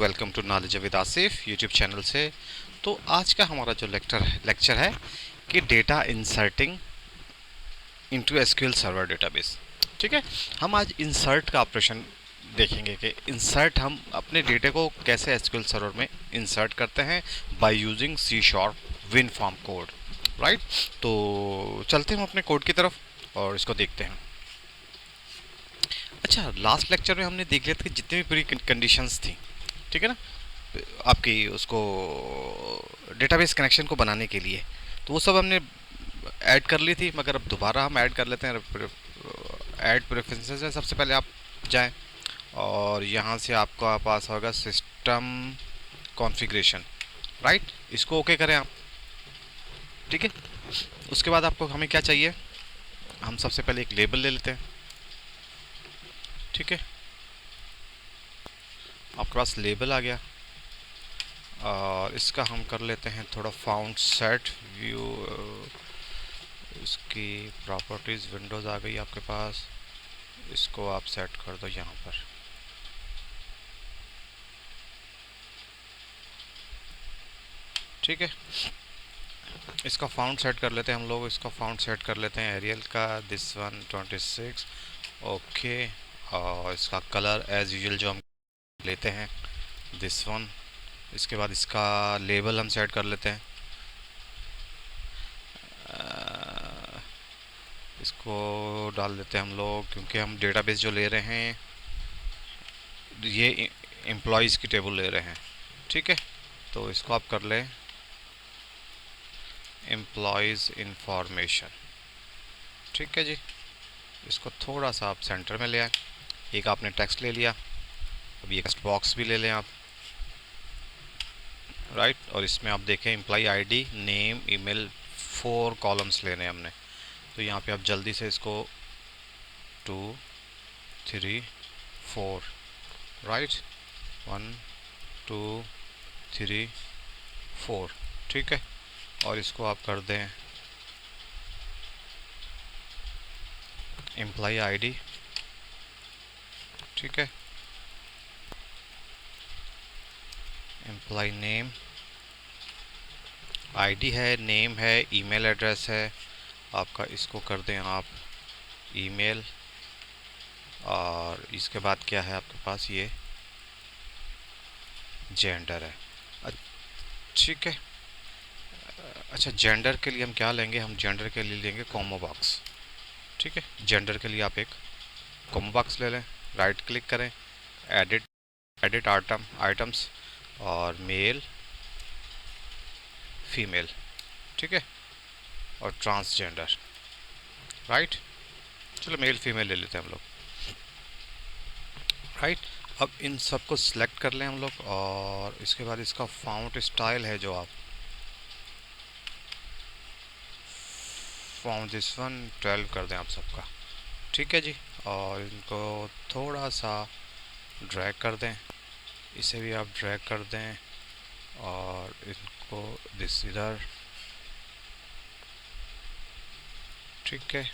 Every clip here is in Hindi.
Welcome to knowledge with Asif YouTube channel से। तो आज का हमारा जो लेक्चर है कि data inserting into SQL server database. ठीक है, हम आज इंसर्ट का ऑपरेशन देखेंगे कि इंसर्ट हम अपने डेटा को कैसे एसक्यूएल सर्वर में इंसर्ट करते हैं by using C sharp win form code. Right, तो चलते हैं हम अपने कोड की तरफ और इसको देखते हैं। अच्छा, लास्ट लेक्चर में हमने देख लिया था कि जितनी भी प्री कंडीशंस थी, ठीक है ना, आपकी उसको डेटाबेस कनेक्शन को बनाने के लिए, तो वो सब हमने ऐड कर ली थी, मगर अब दोबारा हम ऐड कर लेते हैं। ऐड प्रेफरेंसेस है, सबसे पहले आप जाएं और यहाँ से आपका पास होगा सिस्टम कॉन्फ़िगरेशन। राइट, इसको ओके करें आप। ठीक है, उसके बाद आपको हमें क्या चाहिए, हम सबसे पहले एक लेबल ले लेते हैं। ठीक है, आपके पास लेबल आ गया और इसका हम कर लेते हैं थोड़ा फाउंड सेट व्यू। इसकी प्रॉपर्टीज़ विंडोज़ आ गई आपके पास, इसको आप सेट कर दो यहाँ पर। ठीक है, इसका फाउंड सेट कर लेते हैं हम लोग। इसका फाउंड सेट कर लेते हैं एरियल का, दिस वन 26। ओके, और इसका कलर एज यूजुअल जो हम लेते हैं, दिस वन। इसके बाद इसका लेबल हम सेट कर लेते हैं। इसको डाल देते हैं हम लोग, क्योंकि हम डेटाबेस जो ले रहे हैं ये एम्प्लॉयज़ की टेबल ले रहे हैं। ठीक है, तो इसको आप कर लें एम्प्लॉयज़ इंफॉर्मेशन। ठीक है जी, इसको थोड़ा सा आप सेंटर में ले आए। एक आपने टेक्स्ट ले लिया, अब ये टेक्स्ट बॉक्स भी ले लें आप। राइट, और इसमें आप देखें employee ID, name, email, 4 columns लेने हैं हमने। तो यहाँ पे आप जल्दी से इसको 2 3 4, राइट, 1 2 3 4। ठीक है, और इसको आप कर दें एम्प्लॉय आईडी। ठीक है, एम्प्लॉय नेम, आईडी है, नेम है, ईमेल एड्रेस है आपका, इसको कर दें आप ईमेल। और इसके बाद क्या है आपके पास, ये जेंडर है। ठीक है, अच्छा, जेंडर के लिए हम क्या लेंगे, हम जेंडर के लिए लेंगे कॉमो बॉक्स। ठीक है, जेंडर के लिए आप एक कॉमो बॉक्स ले लें, राइट क्लिक करें, एडिट एडिट आइटम्स और मेल फीमेल। ठीक है, और ट्रांसजेंडर। राइट, चलो मेल फीमेल ले लेते हैं हम लोग। राइट, अब इन सबको सिलेक्ट कर लें हम लोग, और इसके बाद इसका फाउंट स्टाइल है जो आप फाउंड दिस वन 12 कर दें आप सबका। ठीक है जी, और इनको थोड़ा सा ड्रैग कर दें, इसे भी आप ड्रैग कर दें, और इनको दिस इधर। ठीक है,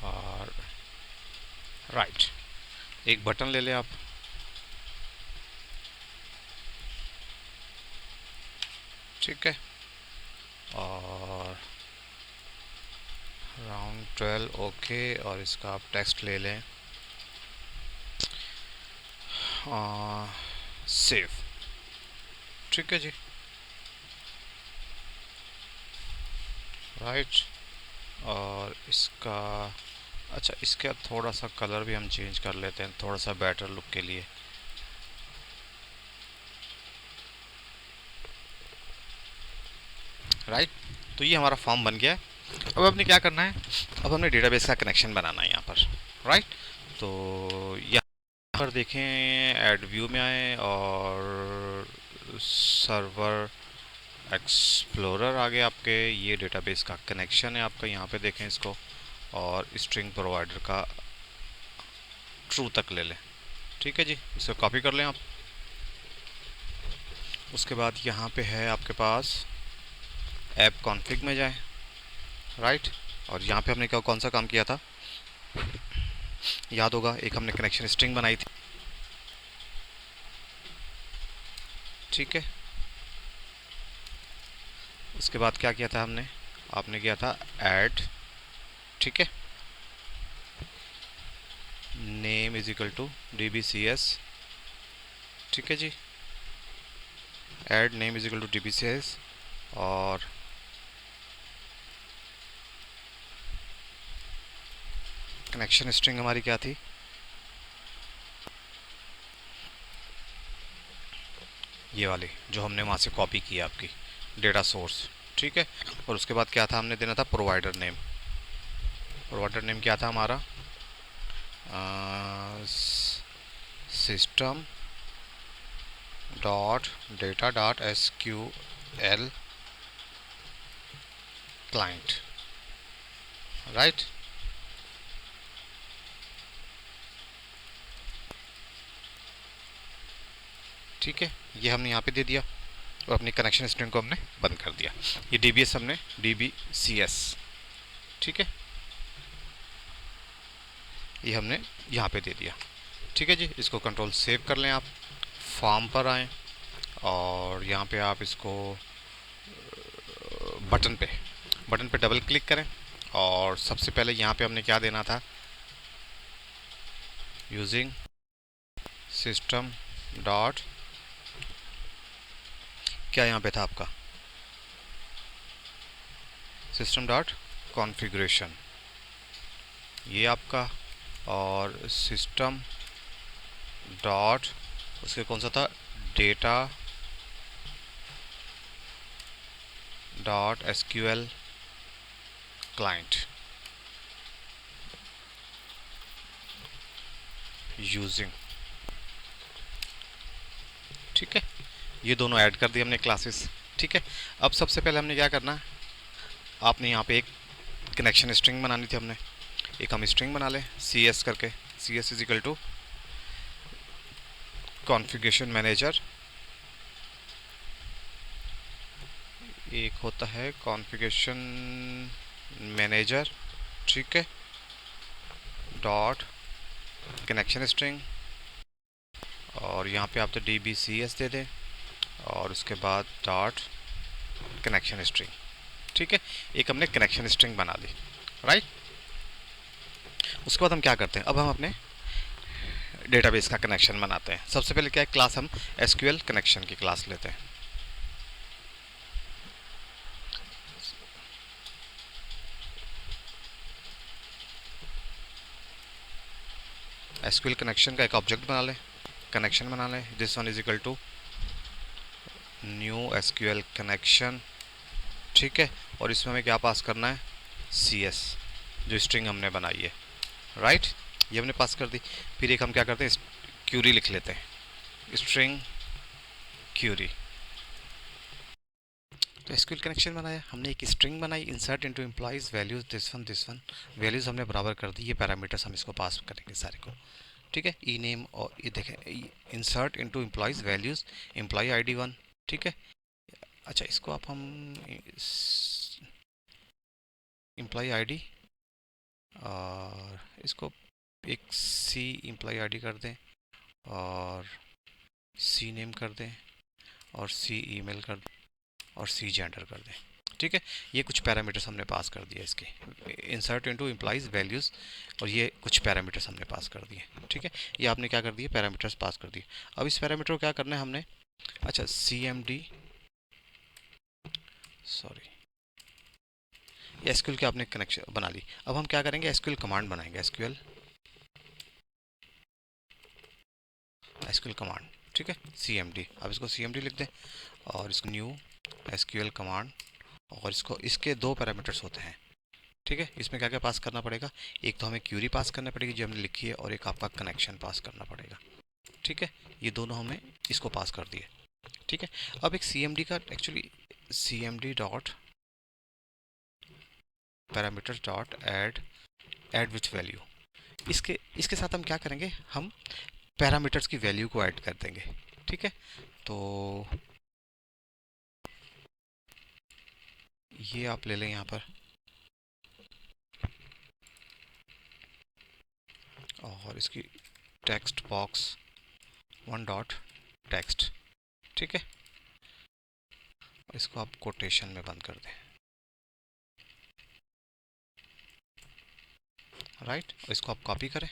और राइट, एक बटन ले लें आप। ठीक है, और राउंड 12 ओके, और इसका आप टेक्स्ट ले लें, सेव। ठीक है जी, राइट, और इसका अच्छा, इसका थोड़ा सा कलर भी हम चेंज कर लेते हैं थोड़ा सा बेटर लुक के लिए। राइट, तो ये हमारा फॉर्म बन गया है। अब हमने क्या करना है, अब हमने डेटाबेस का कनेक्शन बनाना है यहाँ पर। राइट, तो यहाँ पर देखें, ऐड व्यू में आए और सर्वर एक्सप्लोरर आगे आपके, ये डेटाबेस का कनेक्शन है आपका, यहाँ पे देखें इसको, और स्ट्रिंग प्रोवाइडर का ट्रू तक ले लें। ठीक है जी, इसे कॉपी कर लें आप। उसके बाद यहाँ पे है आपके पास ऐप कॉन्फ़िग में जाएं। राइट, और यहाँ पे हमने कौन सा काम किया था, याद होगा, एक हमने कनेक्शन स्ट्रिंग बनाई थी। ठीक है। उसके बाद क्या किया था हमने, आपने किया था ऐड, ठीक है, name is equal to DBCS, ठीक है जी, add name is equal to DBCS, और कनेक्शन स्ट्रिंग हमारी क्या थी, ये वाली जो हमने वहाँ से कॉपी की आपकी डेटा सोर्स, ठीक है। और उसके बाद क्या था, हमने देना था प्रोवाइडर नेम। प्रोवाइडर नेम क्या था हमारा, system dot data dot SQL client, right. ठीक है, ये हमने यहाँ पे दे दिया, और अपनी कनेक्शन स्ट्रिंग को हमने बंद कर दिया। ये DBS हमने DBCS, ठीक है, ये हमने यहाँ पे दे दिया, ठीक है जी। इसको कंट्रोल सेव कर लें आप, फॉर्म पर आएँ, और यहाँ पे आप इसको बटन पे डबल क्लिक करें, और सबसे पहले यहाँ पे हमने क्या देना था, यूजिंग सिस्टम डॉट, क्या यहाँ पे था आपका, सिस्टम डॉट कॉन्फ़िगरेशन, ये आपका, और सिस्टम डॉट, उसके कौन सा था, data dot SQL client using, ठीक है। ये दोनों ऐड कर दिए हमने क्लासेस, ठीक है। अब सबसे पहले हमने क्या करना है, आपने यहाँ पे एक कनेक्शन स्ट्रिंग बनानी थी हमने, एक हम स्ट्रिंग बना लें CS करके, CS is equal to configuration manager, एक होता है कॉन्फ़िगरेशन मैनेजर, ठीक है, डॉट कनेक्शन स्ट्रिंग, और यहाँ पे आप तो DBCS दे दें, और उसके बाद डॉट कनेक्शन स्ट्रिंग, ठीक है। एक हमने कनेक्शन स्ट्रिंग बना ली, राइट। उसके बाद हम क्या करते हैं, अब हम अपने डेटाबेस का कनेक्शन बनाते हैं। सबसे पहले क्या है, क्लास हम SQL कनेक्शन की क्लास लेते हैं। SQL कनेक्शन का एक ऑब्जेक्ट बना लें, कनेक्शन बना लें, this one is equal to new SQL connection, ठीक है। और इसमें हमें क्या पास करना है, CS, जो स्ट्रिंग हमने बनाई है, राइट, ये हमने पास कर दी। फिर एक हम क्या करते हैं, क्यूरी लिख लेते हैं, स्ट्रिंग क्यूरी। तो SQL कनेक्शन बनाया हमने, एक स्ट्रिंग बनाई, insert into employees values this one, values हमने बराबर कर दी, ये पैरामीटर्स हम इसको पास करेंगे सारे को, ठीक है। ई नेम, और ये देखें, insert into employees values, employee ID 1, ठीक है। अच्छा, इसको आप हम एम्प्लॉय ID, और इसको एक C एम्प्लॉय ID कर दें, और C नेम कर दें, और C ईमेल कर दें, और C जेंडर कर दें, ठीक है। ये कुछ पैरामीटर्स हमने पास कर दिए इसके, इंसर्ट इनटू एम्प्लॉइज वैल्यूज़, और ये कुछ पैरामीटर्स हमने पास कर दिए, ठीक है। ये आपने क्या कर दिए, पैरामीटर्स पास कर दिए। अब इस पैरामीटर को क्या करना है हमने, अच्छा, CMD, सॉरी, SQL की आपने कनेक्शन बना ली। अब हम क्या करेंगे, SQL कमांड बनाएंगे, SQL कमांड, ठीक है, CMD। अब इसको CMD लिख दें, और इसको न्यू SQL कमांड, और इसको, इसके दो पैरामीटर्स होते हैं, ठीक है। इसमें क्या क्या पास करना पड़ेगा, एक तो हमें क्यूरी पास करना पड़ेगी जो हमने लिखी है, और एक आपका कनेक्शन पास करना पड़ेगा, ठीक है। ये दोनों हमें इसको पास कर दिए, ठीक है। अब एक CMD का, actually CMD dot parameters dot add with value, इसके इसके साथ हम क्या करेंगे, हम पैरामीटर्स की वैल्यू को ऐड कर देंगे, ठीक है। तो ये आप ले लें यहाँ पर, और इसकी टेक्स्ट बॉक्स 1 डॉट टेक्स्ट, ठीक है। और इसको आप कोटेशन में बंद कर दें, राइट। और इसको आप कॉपी करें,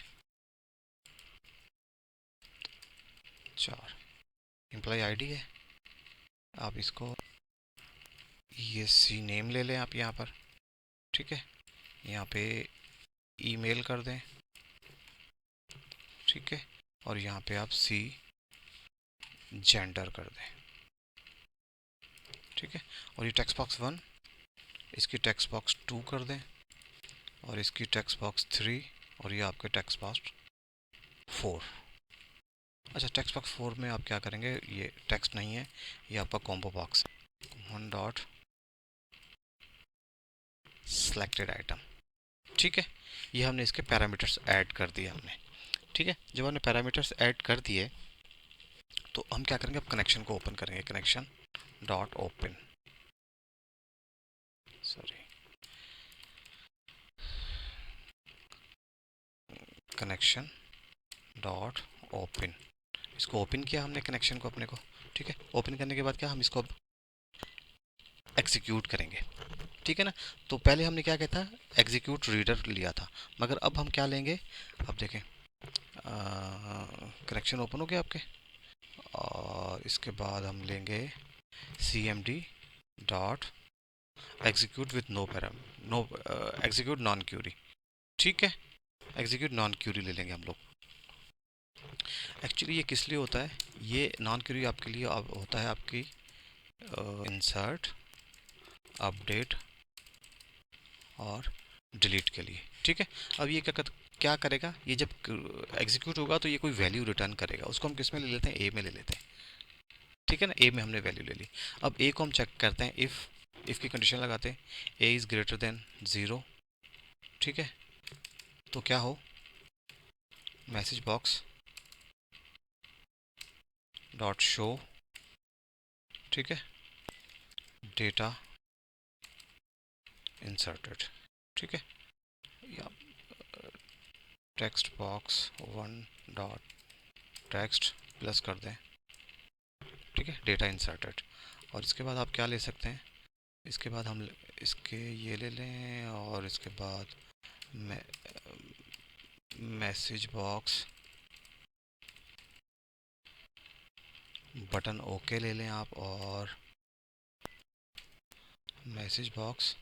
4 एम्प्लॉय आईडी है, आप इसको ये सी नेम ले लें आप यहाँ पर, ठीक है। यहाँ पे ईमेल कर दें, ठीक है। और यहाँ पे आप सी जेंडर कर दें, ठीक है। और ये टेक्स्ट बॉक्स 1, इसकी टेक्स्ट बॉक्स 2 कर दें, और इसकी टेक्स्ट बॉक्स 3, और ये आपके टेक्स्ट बॉक्स 4। अच्छा, टेक्स्ट बॉक्स 4 में आप क्या करेंगे, ये टेक्स्ट नहीं है, ये आपका combo box, 1 dot selected item, ठीक है। ये हमने इसके पैरामीटर्स ऐड कर दिए हमने, ठीक है। जब हमने पैरामीटर्स ऐड कर दिए तो हम क्या करेंगे, अब कनेक्शन को ओपन करेंगे, connection dot open, sorry, connection dot open. इसको ओपन किया हमने कनेक्शन को अपने को, ठीक है। ओपन करने के बाद क्या, हम इसको अब एग्जीक्यूट करेंगे, ठीक है ना। तो पहले हमने क्या किया था, एग्जीक्यूट रीडर लिया था, मगर अब हम क्या लेंगे, अब देखें, कनेक्शन ओपन हो गया आपके, और इसके बाद हम लेंगे cmd dot execute with no param no execute non query, ठीक है। एग्जीक्यूट नॉन क्यूरी ले लेंगे हम लोग। एक्चुअली ये किस लिए होता है, ये नॉन क्यूरी आपके लिए अब होता है आपकी इंसर्ट, अपडेट और डिलीट के लिए, ठीक है। अब ये क्या करेगा, ये जब एग्जीक्यूट होगा तो ये कोई वैल्यू रिटर्न करेगा, उसको हम किस में ले लेते हैं, ए में ले लेते हैं, ठीक है ना। ए में हमने वैल्यू ले ली। अब ए को हम चेक करते हैं, इफ़ की कंडीशन लगाते हैं, ए इज़ ग्रेटर देन 0, ठीक है। तो क्या हो, मैसेज बॉक्स डॉट शो, ठीक है, डेटा इंसर्टेड, ठीक है। या text box 1 dot text plus कर दें, ठीक है, डेटा इंसर्टेड। और इसके बाद आप क्या ले सकते हैं, इसके बाद हम इसके ये ले लें, और इसके बाद मैसेज बॉक्स बटन ओके ले लें आप, और मैसेज बॉक्स,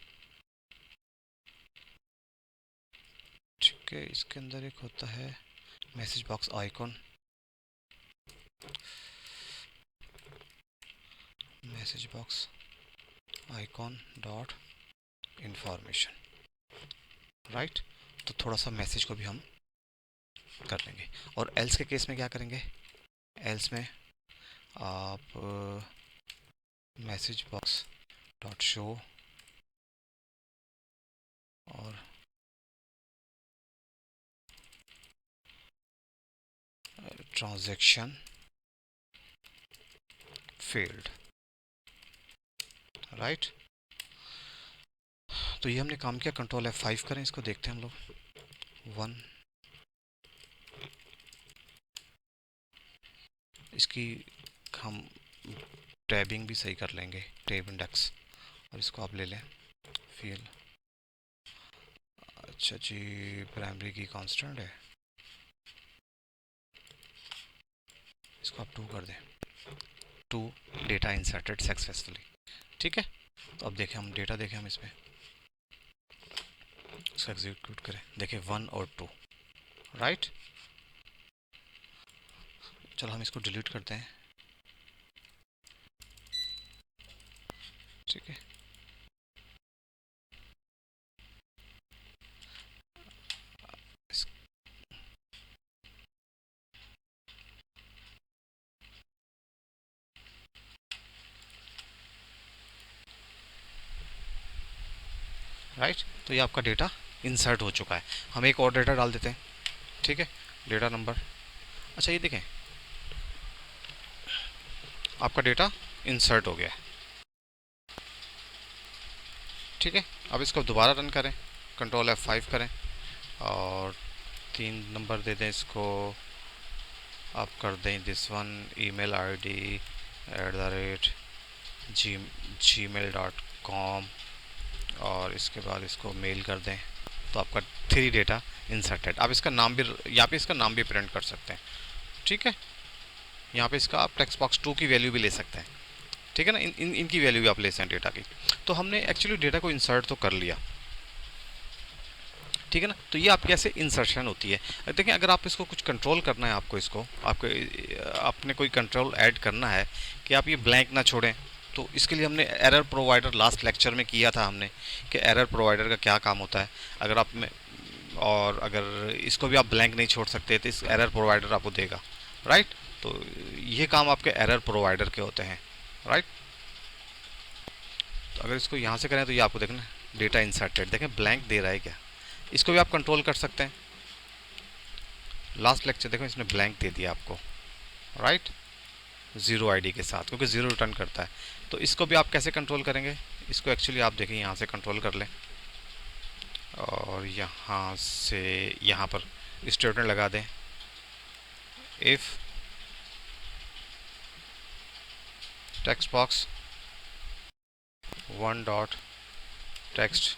ठीक है, इसके अंदर एक होता है message box icon, message box icon dot information, right. तो थोड़ा सा मैसेज को भी हम कर लेंगे। और एल्स के केस में क्या करेंगे, एल्स में आप मैसेज बॉक्स डॉट शो और ट्रांजैक्शन फेल्ड, राइट। तो ये हमने काम किया, कंट्रोल F5 करें, इसको देखते हैं हम लोग 1, इसकी हम टैबिंग भी सही कर लेंगे, टैब इंडेक्स, और इसको आप ले लें फील, अच्छा जी, प्राइमरी की कांस्टेंट है, इसको आप 2 कर दें, 2 डेटा इंसर्टेड सक्सेसफुली, ठीक है। तो अब देखें हम डेटा देखें, हम इसमें इसको एग्जीक्यूट करें, देखें 1 और 2, राइट। चलो हम इसको डिलीट करते हैं, ठीक है। राइट, तो ये आपका डेटा इंसर्ट हो चुका है। हम एक और डेटा डाल देते हैं, ठीक है, डेटा नंबर, अच्छा ये देखें आपका डेटा इंसर्ट हो गया है, ठीक है। अब इसको दोबारा रन करें, कंट्रोल F5 करें, और 3 नंबर दे दें इसको, आप कर दें this one, email ID @ gmail.com और इसके बाद इसको मेल कर दें तो आपका 3 डेटा इंसर्टेड। आप इसका नाम भी यहाँ पे इसका नाम भी प्रिंट कर सकते हैं, ठीक है। यहाँ पे इसका आप टेक्स्ट बॉक्स 2 की वैल्यू भी ले सकते हैं, ठीक है ना। इनकी वैल्यू भी आप ले सकते हैं डेटा की। तो हमने एक्चुअली डेटा को इंसर्ट तो कर लिया, ठीक है ना। तो ये आपकी ऐसे इंसर्शन होती है। देखिए अगर आप इसको कुछ कंट्रोल करना है, आपको इसको आपको आपने कोई कंट्रोल ऐड करना है कि आप ये ब्लैंक ना छोड़ें, तो इसके लिए हमने एरर प्रोवाइडर लास्ट लेक्चर में किया था हमने, कि एरर प्रोवाइडर का क्या काम होता है। अगर आप में और अगर इसको भी आप ब्लैंक नहीं छोड़ सकते तो इस एरर प्रोवाइडर आपको देगा, राइट। तो ये काम आपके एरर प्रोवाइडर के होते हैं, राइट। तो अगर इसको यहाँ से करें तो ये आपको देखना डेटा इंसर्टेड, देखें ब्लैंक दे रहा है क्या। इसको भी आप कंट्रोल कर सकते हैं। लास्ट लेक्चर देखो इसने ब्लैंक दे दिया आपको, राइट, ज़ीरो आईडी के साथ, क्योंकि ज़ीरो रिटर्न करता है। तो इसको भी आप कैसे कंट्रोल करेंगे, इसको एक्चुअली आप देखें यहाँ से कंट्रोल कर लें और यहाँ से यहाँ पर स्टेटमेंट लगा दें, if text box 1 dot text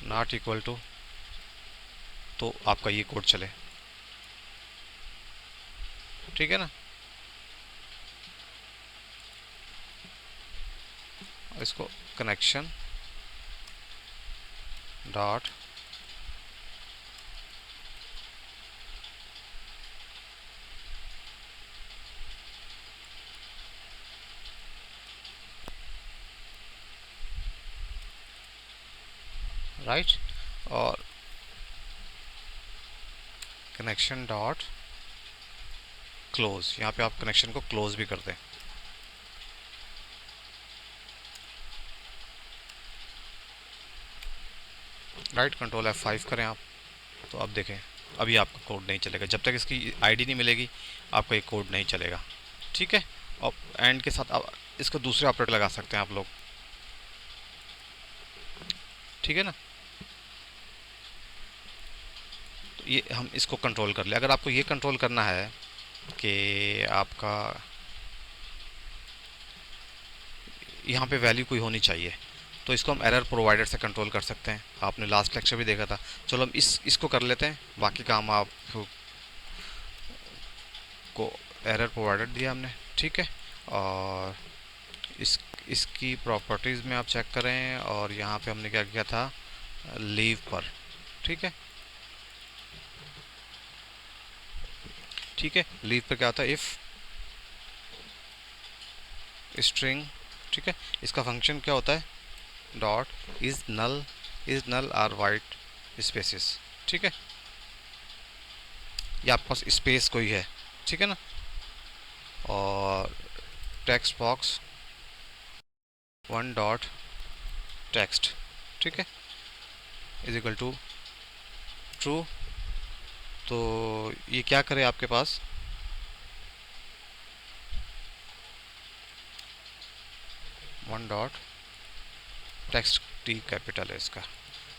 not equal to, तो आपका ये कोड चले, ठीक है ना। इसको कनेक्शन डॉट राइट और कनेक्शन डॉट क्लोज, यहाँ पे आप कनेक्शन को क्लोज भी कर दें, राइट। कंट्रोल F5 करें आप, तो अब देखें अभी आपका कोड नहीं चलेगा जब तक इसकी आईडी नहीं मिलेगी, आपका ये कोड नहीं चलेगा, ठीक है। और एंड के साथ आप इसको दूसरे ऑपरेटर लगा सकते हैं आप लोग, ठीक है ना। तो ये हम इसको कंट्रोल कर ले। अगर आपको ये कंट्रोल करना है कि आपका यहाँ पे वैल्यू कोई होनी चाहिए, तो इसको हम एरर प्रोवाइडर से कंट्रोल कर सकते हैं। आपने लास्ट लेक्चर भी देखा था। चलो हम इसको कर लेते हैं, बाकी काम आप को एरर प्रोवाइडर दिया हमने, ठीक है। और इसकी प्रॉपर्टीज़ में आप चेक करें और यहाँ पे हमने क्या किया था, लीव पर, ठीक है, ठीक है। लीव पर क्या होता है, इफ़ स्ट्रिंग, ठीक है। इसका फंक्शन क्या होता है, dot is null or white spaces, ठीक है। ये आपके पास स्पेस कोई है, ठीक है ना। और टेक्स्ट बॉक्स 1 डॉट टेक्स्ट, ठीक है, इज इक्वल टू ट्रू। तो ये क्या करे आपके पास, one dot text, T capital है इसका।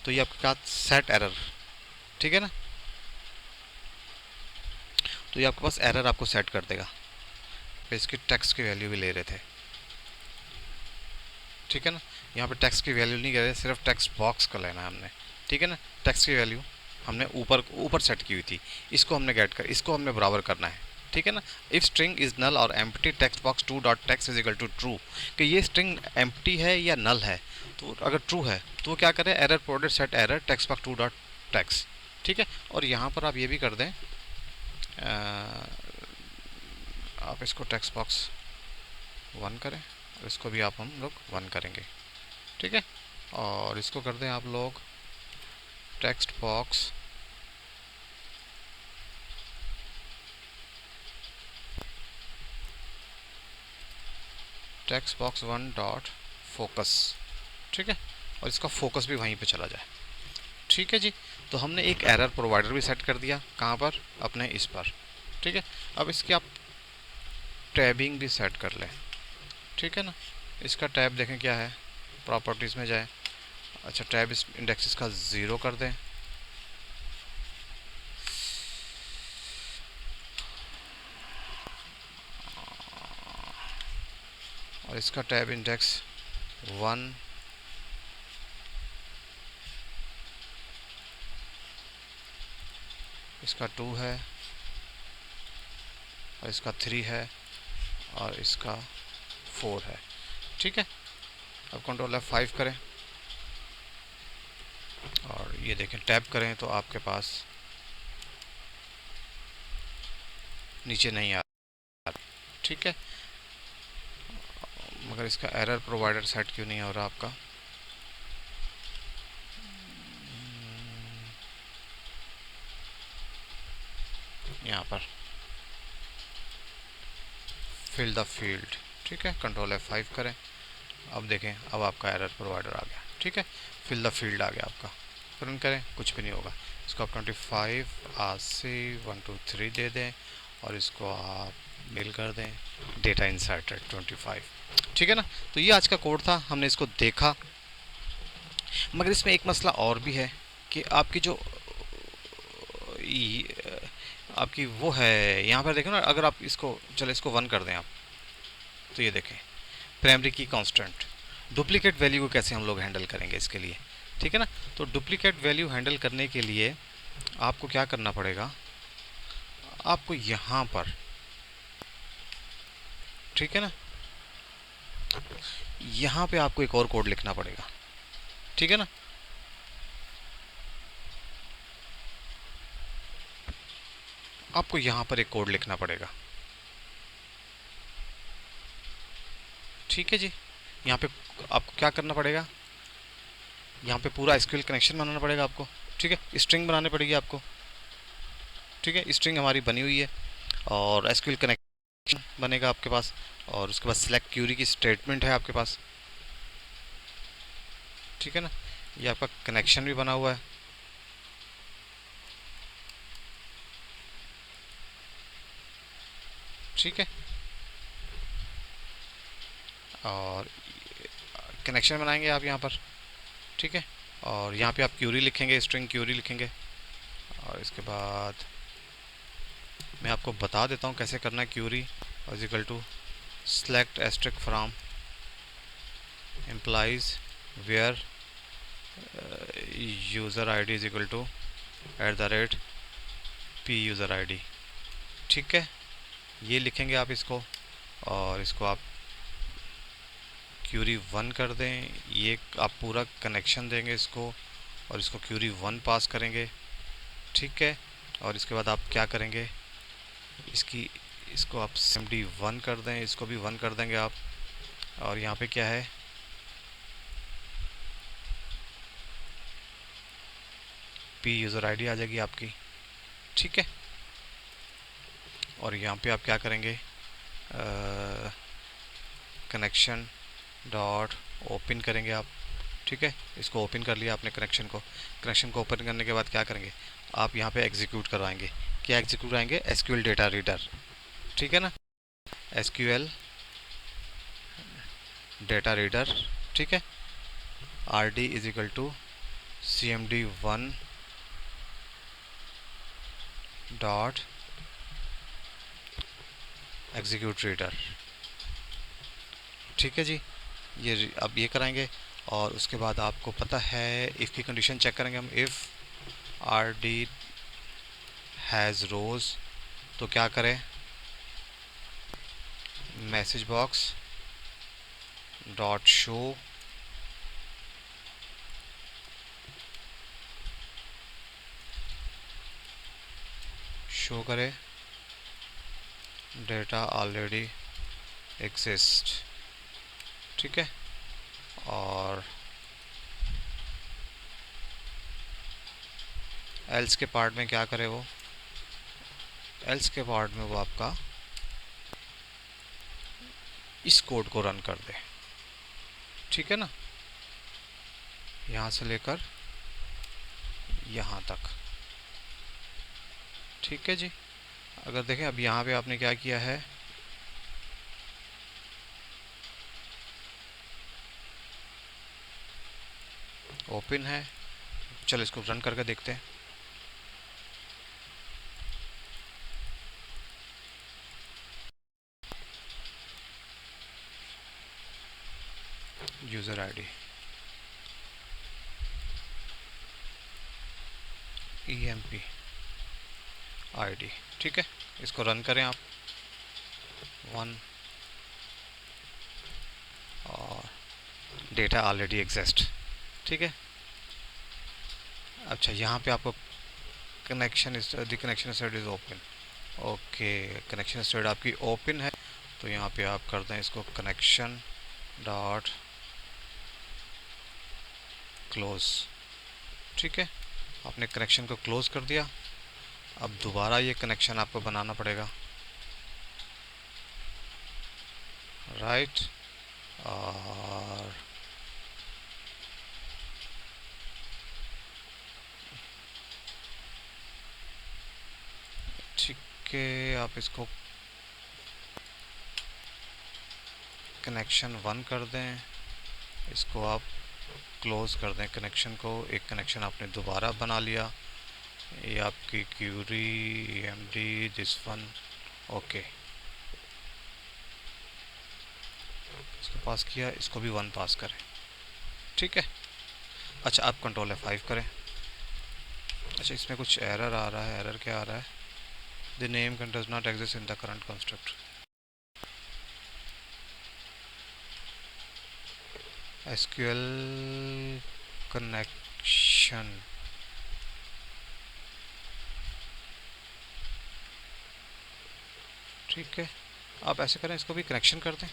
तो ये आपके पास सेट एरर, ठीक है ना। तो ये आपके पास एरर आपको सेट कर देगा। तो इसकी टेक्स्ट की वैल्यू भी ले रहे थे, ठीक है ना। यहाँ पे टेक्स्ट की वैल्यू नहीं कर रहे, सिर्फ टेक्स्ट बॉक्स का लेना है हमने, ठीक है ना। टेक्स्ट की वैल्यू हमने ऊपर ऊपर सेट की हुई थी, इसको हमने गेट कर, इसको हमने बराबर करना है, ठीक है ना। इफ स्ट्रिंग इज नल और empty text box 2 dot text is equal to true, कि ये स्ट्रिंग एम्प्टी है या नल है। तो अगर ट्रू है तो वो क्या करें, error product set error text box 2 dot text, ठीक है। और यहाँ पर आप ये भी कर दें, आप इसको टेक्स्ट बॉक्स 1 करें और इसको भी आप हम लोग 1 करेंगे, ठीक है। और इसको कर दें आप लोग text box text box 1 dot focus, ठीक है। और इसका फोकस भी वहीं पे चला जाए, ठीक है जी। तो हमने एक एरर प्रोवाइडर भी सेट कर दिया, कहाँ पर, अपने इस पर, ठीक है। अब इसकी आप टैबिंग भी सेट कर लें, ठीक है ना। इसका टैब देखें क्या है, प्रॉपर्टीज़ में जाए, अच्छा टैब इस इंडेक्स इसका 0 कर दें, और इसका टैब इंडेक्स 1, इसका 2 है, और इसका 3 है, और इसका 4 है। ठीक है, अब कंट्रोल F5 करें और ये देखें टैब करें तो आपके पास नीचे नहीं आ रहा। ठीक है, मगर इसका एरर प्रोवाइडर सेट क्यों नहीं हो रहा आपका? यहाँ पर फिल द फील्ड। ठीक है, कंट्रोल F5 करें। अब देखें, अब आपका एरर प्रोवाइडर आ गया। ठीक है, फिल द फील्ड आ गया आपका। रन करें, कुछ भी नहीं होगा। इसको आप 25 80 1 2 3 दे दें और इसको आप मेल कर दें डेटा इंसर्टेड 25। ठीक है ना। तो ये आज का कोड था, हमने इसको देखा। मगर इसमें एक मसला और भी है कि आपकी जो आपकी वो है, यहाँ पर देखो ना, अगर आप इसको चलो इसको 1 कर दें आप, तो ये देखें प्राइमरी की कांस्टेंट डुप्लीकेट वैल्यू को कैसे हम लोग हैंडल करेंगे इसके लिए। ठीक है ना। तो डुप्लीकेट वैल्यू हैंडल करने के लिए आपको क्या करना पड़ेगा, आपको यहाँ पर, ठीक है ना, यहाँ पे आपको एक और कोड लिखना पड़ेगा। ठीक है ना। आपको यहाँ पर एक कोड लिखना पड़ेगा। ठीक है जी। यहाँ पे आपको क्या करना पड़ेगा, यहाँ पे पूरा एसक्यूएल कनेक्शन बनाना पड़ेगा आपको। ठीक है, स्ट्रिंग बनानी पड़ेगी आपको। ठीक है, स्ट्रिंग हमारी बनी हुई है और एसक्यूएल कनेक्शन बनेगा आपके पास, और उसके बाद सिलेक्ट क्यूरी की स्टेटमेंट है आपके पास। ठीक है ना, ये आपका कनेक्शन भी बना हुआ है। ठीक है, और कनेक्शन बनाएंगे आप यहाँ पर। ठीक है, और यहाँ पे आप क्यूरी लिखेंगे, स्ट्रिंग क्यूरी लिखेंगे, और इसके बाद मैं आपको बता देता हूँ कैसे करना है। Query equal to select asterisk from employees where user I D is equal to @ P user I D. ठीक है, ये लिखेंगे आप इसको, और इसको आप क्यूरी 1 कर दें। ये आप पूरा कनेक्शन देंगे इसको, और इसको क्यूरी 1 पास करेंगे। ठीक है, और इसके बाद आप क्या करेंगे, इसको आप cmd1 कर दें, इसको भी 1 कर देंगे आप, और यहाँ पे क्या है, पी यूज़र आईडी आ जाएगी आपकी। ठीक है, और यहाँ पे आप क्या करेंगे, कनेक्शन डॉट ओपन करेंगे आप। ठीक है, इसको ओपन कर लिया आपने कनेक्शन को ओपन करने के बाद क्या करेंगे, आप यहाँ पे एग्जीक्यूट करवाएंगे। क्या एग्जीक्यूट कराएंगे, एसक्यूएल डेटा रीडर। ठीक है ना, एसक्यूएल डेटा रीडर। ठीक है, R D is equal to cmd1 dot execute reader. ठीक है जी, ये अब ये कराएंगे, और उसके बाद आपको पता है इफ़ की कंडीशन चेक करेंगे हम। If R D has rows, तो क्या करें, मैसेज बॉक्स डॉट शो करे डेटा ऑलरेडी एग्जिस्ट। ठीक है, और एल्स के पार्ट में क्या करे वो, एल्स के पार्ट में वो आपका इस कोड को रन कर दे। ठीक है ना, यहाँ से लेकर यहाँ तक। ठीक है जी, अगर देखें अब यहाँ पे आपने क्या किया है, ओपन है। चलो इसको रन करके देखते हैं। यूज़र आईडी EMP आईडी, ठीक है। इसको रन करें आप 1 और डेटा ऑलरेडी एग्जिस्ट, ठीक है। अच्छा, यहाँ पे आपको connection is the connection state is open, okay, connection state आपकी ओपन है, तो यहाँ पे आप कर दें इसको कनेक्शन डॉट क्लोज, ठीक है। आपने कनेक्शन को क्लोज कर दिया। अब दोबारा ये कनेक्शन आपको बनाना पड़ेगा, राइट। और ठीक है, आप इसको कनेक्शन 1 कर दें, इसको आप क्लोज कर दें कनेक्शन को। एक कनेक्शन आपने दोबारा बना लिया, ये आपकी query EMD this one, okay, इसको पास किया, इसको भी 1 पास करें, ठीक है। अच्छा, आप कंट्रोल F5 करें। अच्छा, इसमें कुछ एरर आ रहा है, एरर क्या आ रहा है? The name does not exist in the current construct. SQL connection, ठीक है। आप ऐसे करें, इसको भी कनेक्शन कर दें,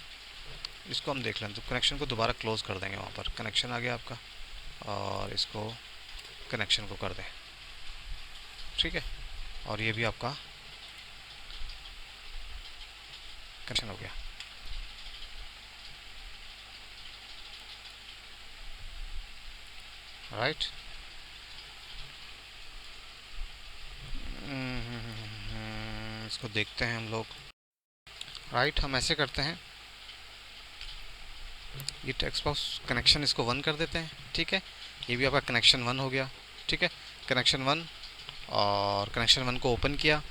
इसको हम देख लें, तो कनेक्शन को दोबारा क्लोज कर देंगे, वहाँ पर कनेक्शन आ गया आपका, और इसको कनेक्शन को कर दें, ठीक है। और ये भी आपका कनेक्शन हो गया, राइट। इसको देखते हैं हम लोग, राइट। हम ऐसे करते हैं, ये टेक्स्ट बॉक्स कनेक्शन इसको 1 कर देते हैं, ठीक है। ये भी आपका कनेक्शन 1 हो गया, ठीक है, कनेक्शन 1। और कनेक्शन 1 को ओपन किया,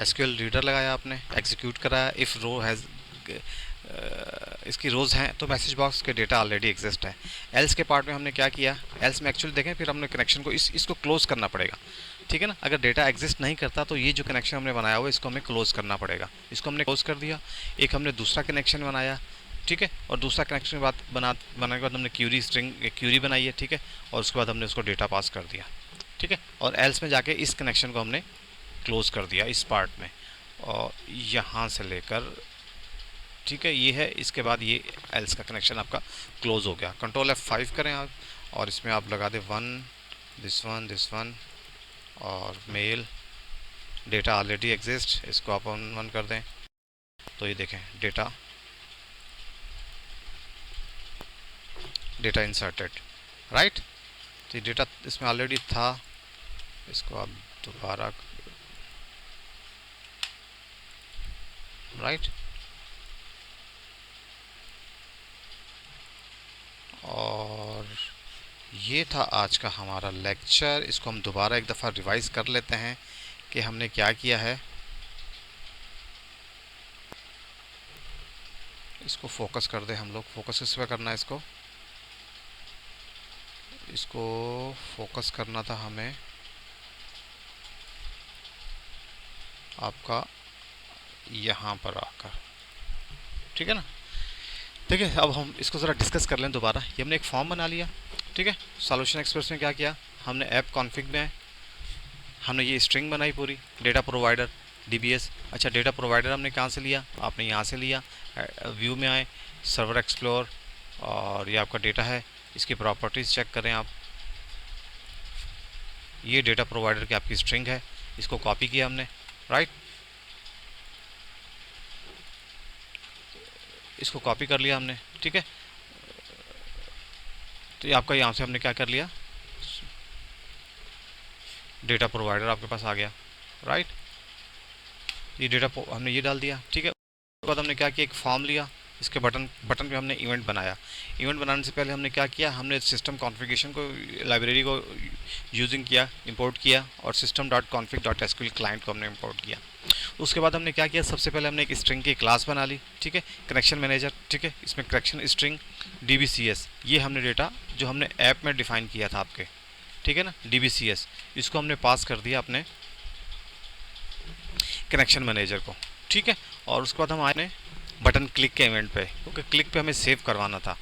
SQL रीडर लगाया आपने, एग्जीक्यूट कराया, इफ़ रो हैज़ इसकी रोज़ हैं तो मैसेज बॉक्स के डेटा ऑलरेडी एग्जिस्ट है। एल्स के पार्ट में हमने क्या किया, एल्स में एक्चुअली देखें, फिर हमने कनेक्शन को इसको क्लोज करना पड़ेगा, ठीक है ना। अगर डेटा एग्जिस्ट नहीं करता तो ये जो कनेक्शन हमने बनाया हुआ है इसको हमें क्लोज करना पड़ेगा। इसको हमने क्लोज कर दिया, एक हमने दूसरा कनेक्शन बनाया, ठीक है। और दूसरा कनेक्शन के बाद बनाने के बाद हमने क्यूरी बनाई है, ठीक है। और उसके बाद हमने उसको डेटा पास कर दिया, ठीक है। और एल्स में जाके इस कनेक्शन को हमने क्लोज कर दिया इस पार्ट में, और यहाँ से लेकर, ठीक है, ये है। इसके बाद ये एल्स का कनेक्शन आपका क्लोज हो गया। कंट्रोल F5 करें आप, और इसमें आप लगा दें 1 दिस वन और मेल, डेटा ऑलरेडी एग्जिस्ट, इसको आप 1 कर दें, तो ये देखें डेटा इंसर्टेड, राइट। तो ये डेटा इसमें ऑलरेडी था, इसको आप दोबारा, राइट। और ये था आज का हमारा लेक्चर। इसको हम दोबारा एक दफ़ा रिवाइज कर लेते हैं कि हमने क्या किया है। इसको फोकस कर दे हम लोग, फोकस किस पे करना है, इसको फोकस करना था हमें आपका यहाँ पर आकर, ठीक है ना। ठीक है, अब हम इसको ज़रा डिस्कस कर लें दोबारा। ये हमने एक फॉर्म बना लिया, ठीक है। सॉल्यूशन एक्सप्रेस में क्या किया हमने, ऐप कॉन्फ़िग में हमने ये स्ट्रिंग बनाई पूरी, डेटा प्रोवाइडर DBS। अच्छा, डेटा प्रोवाइडर हमने कहाँ से लिया, आपने यहाँ से लिया, व्यू में आए, सर्वर एक्सप्लोर, और ये आपका डेटा है, इसकी प्रॉपर्टीज़ चेक करें आप। ये डेटा प्रोवाइडर की आपकी स्ट्रिंग है, इसको कॉपी किया हमने, राइट। इसको कॉपी कर लिया हमने, ठीक है। तो ये आपका यहाँ से हमने क्या कर लिया, डेटा प्रोवाइडर आपके पास आ गया, राइट। ये डेटा हमने ये डाल दिया, ठीक है। उसके बाद हमने क्या किया, एक फॉर्म लिया, इसके बटन बटन पे हमने इवेंट बनाया। इवेंट बनाने से पहले हमने क्या किया, हमने सिस्टम कॉन्फ़िगरेशन को, लाइब्रेरी को यूजिंग किया, इंपोर्ट किया, और system dot config dot SQL client को हमने इंपोर्ट किया। उसके बाद हमने क्या किया, सबसे पहले हमने एक स्ट्रिंग की क्लास बना ली, ठीक है, कनेक्शन मैनेजर, ठीक है, इसमें कनेक्शन स्ट्रिंग DBCS, ये हमने डेटा जो हमने ऐप में डिफ़ाइन किया था आपके, ठीक है ना, DBCS, इसको हमने पास कर दिया अपने कनेक्शन मैनेजर को, ठीक है। और उसके बाद हम आए बटन क्लिक के इवेंट पे, क्योंकि क्लिक पे हमें सेव करवाना था।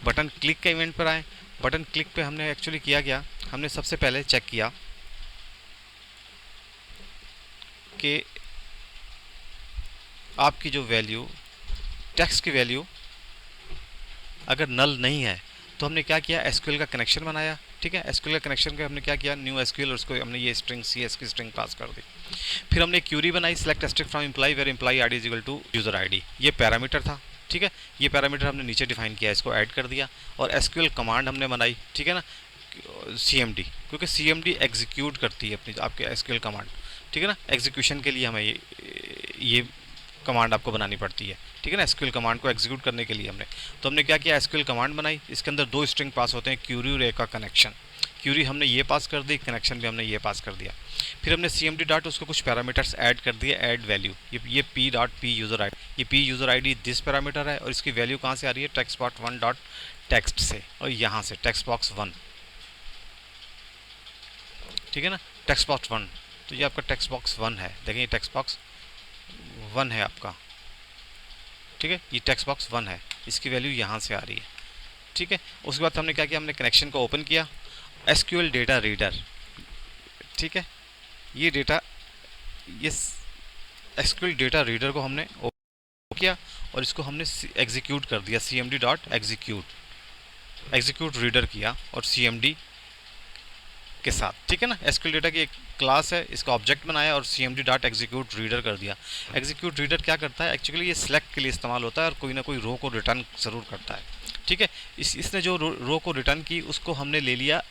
बटन क्लिक के इवेंट पर आए। बटन क्लिक पे हमने एक्चुअली किया क्या, हमने सबसे पहले चेक किया कि आपकी जो वैल्यू, टेक्स्ट की वैल्यू अगर नल नहीं है तो हमने क्या किया, एसक्यूएल का कनेक्शन बनाया, ठीक है। एसक्यूएल का कनेक्शन के हमने क्या किया, न्यू एसक्यूएल, और उसको हमने ये स्ट्रिंग CS की स्ट्रिंग पास कर दी। फिर हमने क्यूरी बनाई, select string from employee where employee ID is equal to user ID, ये पैरामीटर था, ठीक है। ये पैरामीटर हमने नीचे डिफाइन किया, इसको ऐड कर दिया। और एसक्यूएल कमांड हमने बनाई, ठीक है ना, CMD, क्योंकि CMD एग्जीक्यूट करती है अपनी आपके एसक्यूएल कमांड, ठीक है ना। एग्जीक्यूशन के लिए हमें ये कमांड आपको बनानी पड़ती है, ठीक है ना, एसक्यूएल कमांड को एग्जीक्यूट करने के लिए हमने। तो हमने क्या किया, एसक्यूएल कमांड बनाई, इसके अंदर दो स्ट्रिंग पास होते हैं, क्यूरी और एक का कनेक्शन। क्यूरी हमने ये पास कर दी, कनेक्शन भी हमने ये पास कर दिया। फिर हमने CMD डॉट उसको कुछ पैरामीटर्स ऐड कर दिए, ऐड वैल्यू, ये P dot P user I, ये P user ID this parameter है, और इसकी वैल्यू कहाँ से आ रही है, टेक्स्ट बॉक्स 1 डॉट टेक्स्ट से, और यहाँ से टेक्स्ट बॉक्स 1, ठीक है ना, टेक्स्ट बॉक्स 1। तो ये आपका टेक्स्ट बॉक्स 1 है, देखें ये टेक्स्ट बॉक्स 1 है आपका, ठीक है, ये टेक्स्ट बॉक्स 1 है, इसकी वैल्यू यहाँ से आ रही है, ठीक है। उसके बाद हमने क्या किया, हमने कनेक्शन को ओपन किया, SQL डेटा रीडर, ठीक है, ये डेटा, ये SQL डेटा रीडर को हमने ओपन किया, और इसको हमने एग्जीक्यूट कर दिया, CMD डॉट एग्जीक्यूट रीडर किया, और CMD के साथ, ठीक है ना। SQL डेटा की एक क्लास है, इसका ऑब्जेक्ट बनाया, और CMD डॉट एग्जीक्यूट रीडर कर दिया। एग्जीक्यूट रीडर क्या करता है, एक्चुअली ये सिलेक्ट के लिए इस्तेमाल होता है, और कोई ना कोई रो को रिटर्न ज़रूर करता है, ठीक है। इसने जो रो को रिटर्न की, उसको हमने ले लिया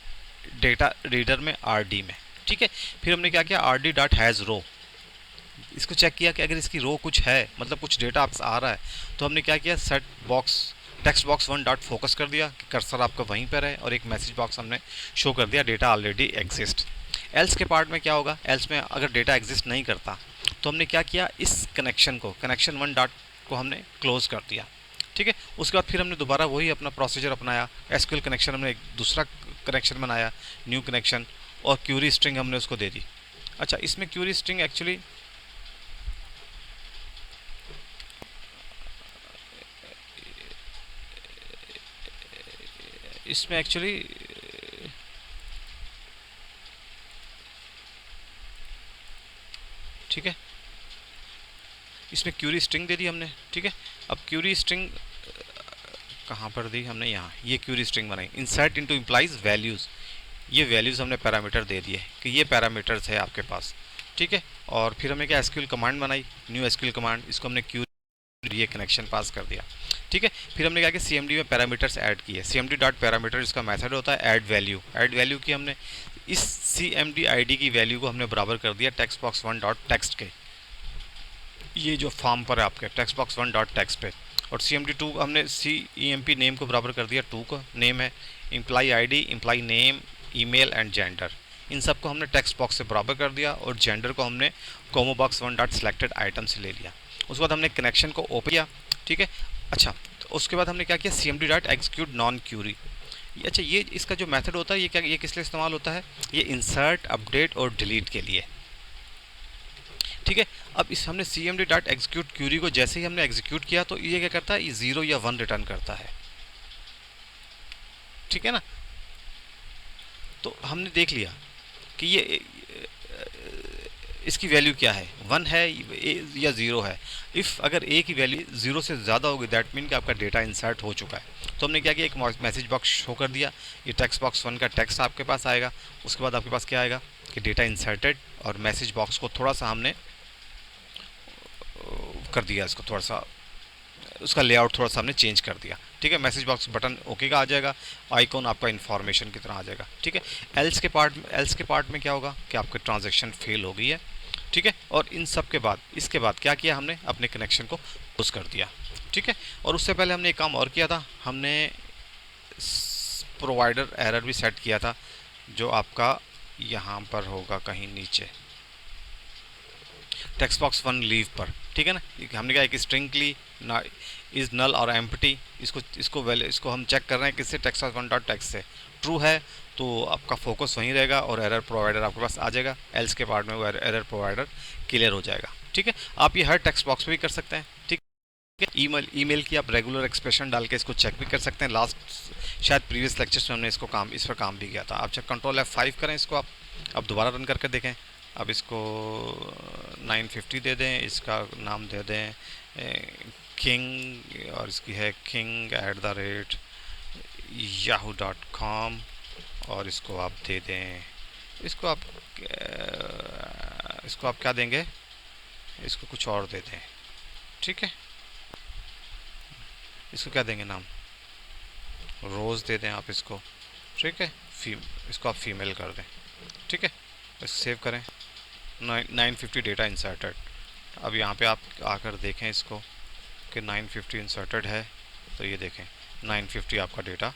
डेटा रीडर में, RD में, ठीक है। फिर हमने क्या किया, RD डॉट हैज़ रो, इसको चेक किया कि अगर इसकी रो कुछ है, मतलब कुछ डेटा आपसे आ रहा है, तो हमने क्या किया, set box text box 1 dot focus कर दिया कि कर्सर आपका वहीं पर है, और एक मैसेज बॉक्स हमने शो कर दिया, डेटा ऑलरेडी एग्जिस्ट। एल्स के पार्ट में क्या होगा, एल्स में अगर डेटा एग्जिस्ट नहीं करता तो हमने क्या किया, इस कनेक्शन को, कनेक्शन 1 डॉट को हमने क्लोज कर दिया, ठीक है। उसके बाद फिर हमने दोबारा वही अपना प्रोसीजर अपनाया, SQL कनेक्शन हमने एक दूसरा कनेक्शन बनाया, न्यू कनेक्शन, और क्यूरी स्ट्रिंग हमने उसको दे दी। अच्छा, इसमें क्यूरी स्ट्रिंग एक्चुअली ठीक है, इसमें क्यूरी स्ट्रिंग दे दी हमने, ठीक है। अब क्यूरी स्ट्रिंग कहाँ पर दी हमने, यहाँ, ये क्यूरी स्ट्रिंग बनाई, इंसर्ट इनटू इम्प्लाइज वैल्यूज़, ये वैल्यूज़ हमने पैरामीटर दे दिए कि ये पैरामीटर्स है आपके पास, ठीक है। और फिर हमने क्या, SQL कमांड बनाई, न्यू SQL कमांड, इसको हमने क्यूरी, ये कनेक्शन पास कर दिया, ठीक है। फिर हमने क्या कि CMD में पैरामीटर्स ऐड किए, CMD डॉट पैरामीटर, इसका मेथड होता है ऐड वैल्यू की हमने इस CMD ID की वैल्यू को हमने बराबर कर दिया टेक्स्ट बॉक्स 1 डॉट टेक्स्ट के, ये जो फॉर्म पर है आपके टेक्स्ट बॉक्स 1 डॉट टेक्स्ट पे। और CMD 2 हमने CEMP नेम को बराबर कर दिया 2 का, नेम है employee ID, employee name, email and gender, इन सब को हमने टेक्स्ट बॉक्स से बराबर कर दिया, और जेंडर को हमने कोमो बॉक्स 1 डॉट सिलेक्टेड आइटम से ले लिया। उसके बाद हमने कनेक्शन को ओपन किया, ठीक है। अच्छा, तो उसके बाद हमने क्या किया, CMD dot execute non query, अच्छा, ये इसका जो मेथड होता है, ये किस लिए इस्तेमाल होता है, ये इंसर्ट, अपडेट और डिलीट के लिए, ठीक है। अब इस हमने CMD डॉट एग्जीक्यूट क्यूरी को जैसे ही हमने एग्जीक्यूट किया, तो ये क्या करता है, ये 0 या 1 रिटर्न करता है, ठीक है ना। तो हमने देख लिया कि ये इसकी वैल्यू क्या है, 1 है या 0 है। इफ़ अगर A की वैल्यू 0 से ज़्यादा होगी, दैट मीन कि आपका डेटा इंसर्ट हो चुका है। तो हमने क्या किया, एक मैसेज बॉक्स शो कर दिया, ये टेक्स्ट बॉक्स 1 का टेक्स्ट आपके पास आएगा। उसके बाद आपके पास क्या आएगा कि डेटा इंसर्टेड, और मैसेज बॉक्स को थोड़ा सा हमने कर दिया, इसको थोड़ा सा, उसका लेआउट थोड़ा सा हमने चेंज कर दिया, ठीक है। मैसेज बॉक्स बटन ओके का आ जाएगा, आइकॉन आपका इन्फॉर्मेशन की तरह आ जाएगा, ठीक है। एल्स के पार्ट में क्या होगा कि आपकी ट्रांजैक्शन फेल हो गई है, ठीक है। ठीक है। और इन सब के बाद इसके बाद क्या किया हमने, अपने कनेक्शन को पुश कर दिया, ठीक है। और उससे पहले हमने एक काम और किया था, हमने प्रोवाइडर एरर भी सेट किया था, जो आपका यहाँ पर होगा कहीं नीचे टेक्स्ट बॉक्स 1 लीव पर, ठीक है ना। हमने कहा एक स्ट्रिंग ली ना इज़ नल और एम्प्टी, इसको हम चेक कर रहे हैं किससे, टेक्स्ट बॉक्स 1 डॉट टेक्स्ट से। ट्रू है तो आपका फोकस वहीं रहेगा और एरर प्रोवाइडर आपके पास आ जाएगा, एल्स के पार्ट में वो एरर प्रोवाइडर क्लियर हो जाएगा, ठीक है। आप ये हर टेक्स्ट बॉक्स में भी कर सकते हैं, ठीक है। ईमेल की आप रेगुलर एक्सप्रेशन डाल के इसको चेक भी कर सकते हैं। लास्ट शायद प्रीवियस लेक्चर्स में हमने इस पर काम भी किया था। आप जब कंट्रोल F5 करें इसको, आप दोबारा रन करके देखें। अब इसको 950 दे दें, इसका नाम दे दें किंग, और इसकी है king@yahoo.com, और इसको आप दे दें, इसको आप क्या देंगे, इसको कुछ और दे दें, ठीक है। इसको क्या देंगे नाम, रोज़ दे दें आप इसको, ठीक है। इसको आप फीमेल कर दें, ठीक है। इसको सेव करें। 950 डेटा इंसर्टेड। अब यहाँ पे आप आकर देखें इसको कि 950 इंसर्टेड है, तो ये देखें 950 आपका डेटा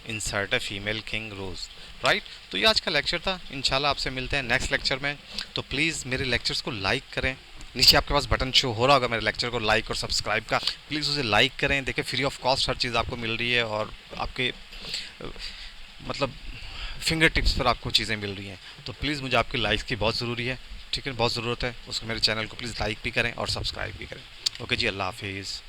इंसर्ट है, फीमेल किंग रोज़, राइट। तो ये आज का लेक्चर था। इंशाल्लाह आपसे मिलते हैं नेक्स्ट लेक्चर में। तो प्लीज़ मेरे लेक्चर्स को लाइक करें, नीचे आपके पास बटन शो हो रहा होगा मेरे लेक्चर को लाइक और सब्सक्राइब का, प्लीज़ उसे लाइक करें। देखिए फ्री ऑफ कॉस्ट हर चीज़ आपको मिल रही है, और आपके मतलब फिंगर टिप्स पर आपको चीज़ें मिल रही हैं। तो प्लीज़ मुझे आपकी लाइक की बहुत ज़रूरी है, ठीक है, बहुत ज़रूरत है उसको। मेरे चैनल को प्लीज़ लाइक भी करें और सब्सक्राइब भी करें। ओके जी, अल्लाह हाफिज़।